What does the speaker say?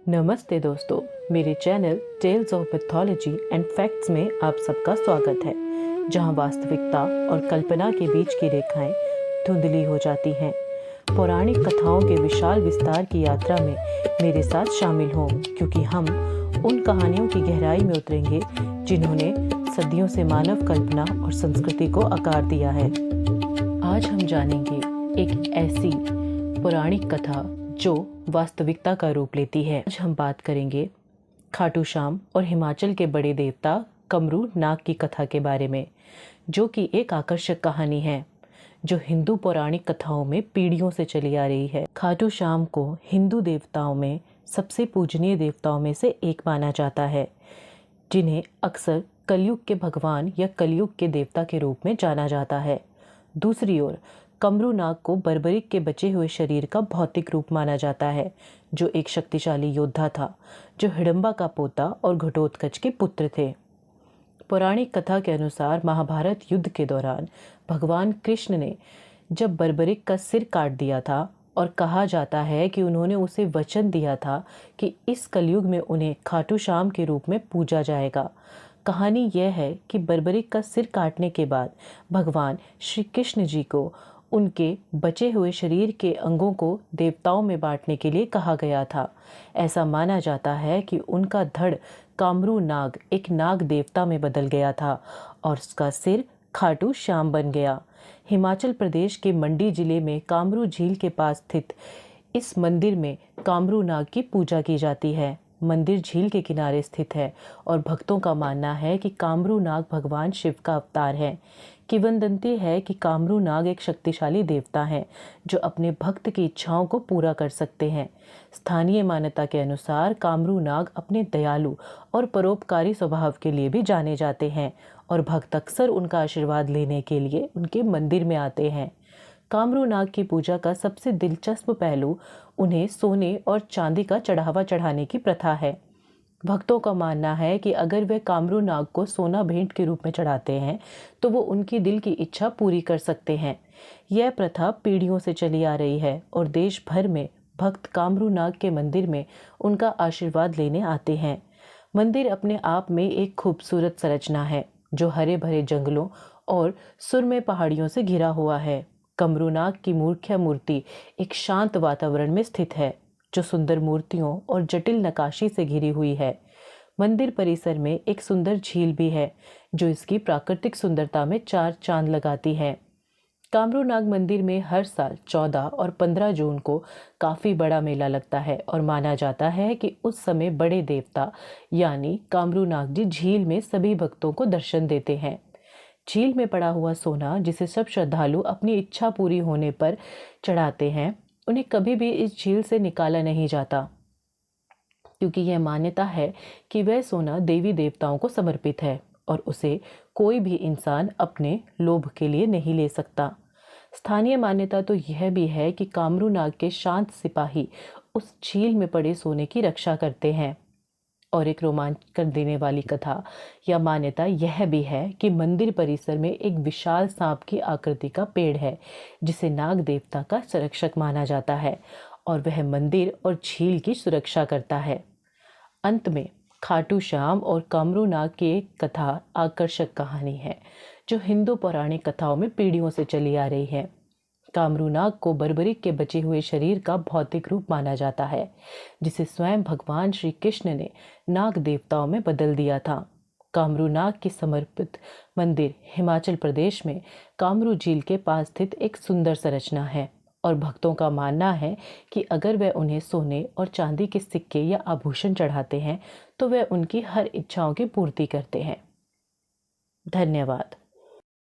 नमस्ते दोस्तों, मेरे channel tales of mythology and facts में आप सबका स्वागत है, जहां वास्तविकता और कल्पना के बीच की रेखाएं धुंधली हो जाती हैं। पौराणिक कथाओं के विशाल विस्तार की यात्रा में मेरे साथ शामिल हों, क्योंकि हम उन कहानियों की गहराई में उतरेंगे जिन्होंने सदियों से मानव कल्पना और संस्कृति को आकार दिया है। आज हम जानेंगे एक ऐसी पौराणिक कथा जो वास्तविकता का रूप लेती है। आज हम बात करेंगे खाटू श्याम और हिमाचल के बड़े देवता कमरू नाग की कथा के बारे में, जो कि एक आकर्षक कहानी है जो हिंदू पौराणिक कथाओं में पीढ़ियों से चली आ रही है। खाटू श्याम को हिंदू देवताओं में सबसे पूजनीय देवताओं में से एक माना जाता है, जिन्हें अक्सर कलयुग के भगवान या कलयुग के देवता के रूप में जाना जाता है। दूसरी ओर कमरू नाग को बर्बरिक के बचे हुए शरीर का भौतिक रूप माना जाता है, जो एक शक्तिशाली योद्धा था, जो हिडम्बा का पोता और घटोत्कच के पुत्र थे। पौराणिक कथा के अनुसार महाभारत युद्ध के दौरान भगवान कृष्ण ने जब बर्बरिक का सिर काट दिया था, और कहा जाता है कि उन्होंने उसे वचन दिया था कि इस कलयुग में उन्हें खाटू श्याम के रूप में पूजा जाएगा। कहानी यह है कि बर्बरिक का सिर काटने के बाद भगवान श्री कृष्ण जी को उनके बचे हुए शरीर के अंगों को देवताओं में बांटने के लिए कहा गया था। ऐसा माना जाता है कि उनका धड़ कामरू नाग एक नाग देवता में बदल गया था और उसका सिर खाटू श्याम बन गया। हिमाचल प्रदेश के मंडी जिले में कामरू झील के पास स्थित इस मंदिर में कामरू नाग की पूजा की जाती है। मंदिर झील के किनारे स्थित है और भक्तों का मानना है कि कामरू नाग भगवान शिव का अवतार है। किंवदंती है कि कामरू नाग एक शक्तिशाली देवता हैं जो अपने भक्त की इच्छाओं को पूरा कर सकते हैं। स्थानीय मान्यता के अनुसार कामरू नाग अपने दयालु और परोपकारी स्वभाव के लिए भी जाने जाते हैं और भक्त अक्सर उनका आशीर्वाद लेने के लिए उनके मंदिर में आते हैं। कामरू नाग की पूजा का सबसे दिलचस्प पहलू उन्हें सोने और चांदी का चढ़ावा चढ़ाने की प्रथा है। भक्तों का मानना है कि अगर वे कामरू नाग को सोना भेंट के रूप में चढ़ाते हैं तो वो उनकी दिल की इच्छा पूरी कर सकते हैं। यह प्रथा पीढ़ियों से चली आ रही है और देश भर में भक्त कामरू नाग के मंदिर में उनका आशीर्वाद लेने आते हैं। मंदिर अपने आप में एक खूबसूरत संरचना है जो हरे भरे जंगलों और सुरम्य पहाड़ियों से घिरा हुआ है। कमरू नाग की मुख्य मूर्ति एक शांत वातावरण में स्थित है, जो सुंदर मूर्तियों और जटिल नक्काशी से घिरी हुई है। मंदिर परिसर में एक सुंदर झील भी है, जो इसकी प्राकृतिक सुंदरता में चार चांद लगाती है। कामरू नाग मंदिर में हर साल 14 और 15 जून को काफ़ी बड़ा मेला लगता है और माना जाता है कि उस समय बड़े देवता यानी कामरू नाग जी झील में सभी भक्तों को दर्शन देते हैं। झील में पड़ा हुआ सोना, जिसे सब श्रद्धालु अपनी इच्छा पूरी होने पर चढ़ाते हैं, उन्हें कभी भी इस झील से निकाला नहीं जाता, क्योंकि यह मान्यता है कि वह सोना देवी देवताओं को समर्पित है और उसे कोई भी इंसान अपने लोभ के लिए नहीं ले सकता। स्थानीय मान्यता तो यह भी है कि कामरू नाग के शांत सिपाही उस झील में पड़े सोने की रक्षा करते हैं। और एक रोमांच कर देने वाली कथा या मान्यता यह भी है कि मंदिर परिसर में एक विशाल सांप की आकृति का पेड़ है, जिसे नाग देवता का संरक्षक माना जाता है और वह मंदिर और झील की सुरक्षा करता है। अंत में खाटू श्याम और कामरू नाग की एक कथा आकर्षक कहानी है जो हिंदू पौराणिक कथाओं में पीढ़ियों से चली आ रही है। कामरू नाग को बर्बरिक के बचे हुए शरीर का भौतिक रूप माना जाता है, जिसे स्वयं भगवान श्री कृष्ण ने नाग देवताओं में बदल दिया था। कामरू नाग की समर्पित मंदिर हिमाचल प्रदेश में कामरू झील के पास स्थित एक सुंदर संरचना है और भक्तों का मानना है कि अगर वे उन्हें सोने और चांदी के सिक्के या आभूषण चढ़ाते हैं तो वे उनकी हर इच्छाओं की पूर्ति करते हैं। धन्यवाद।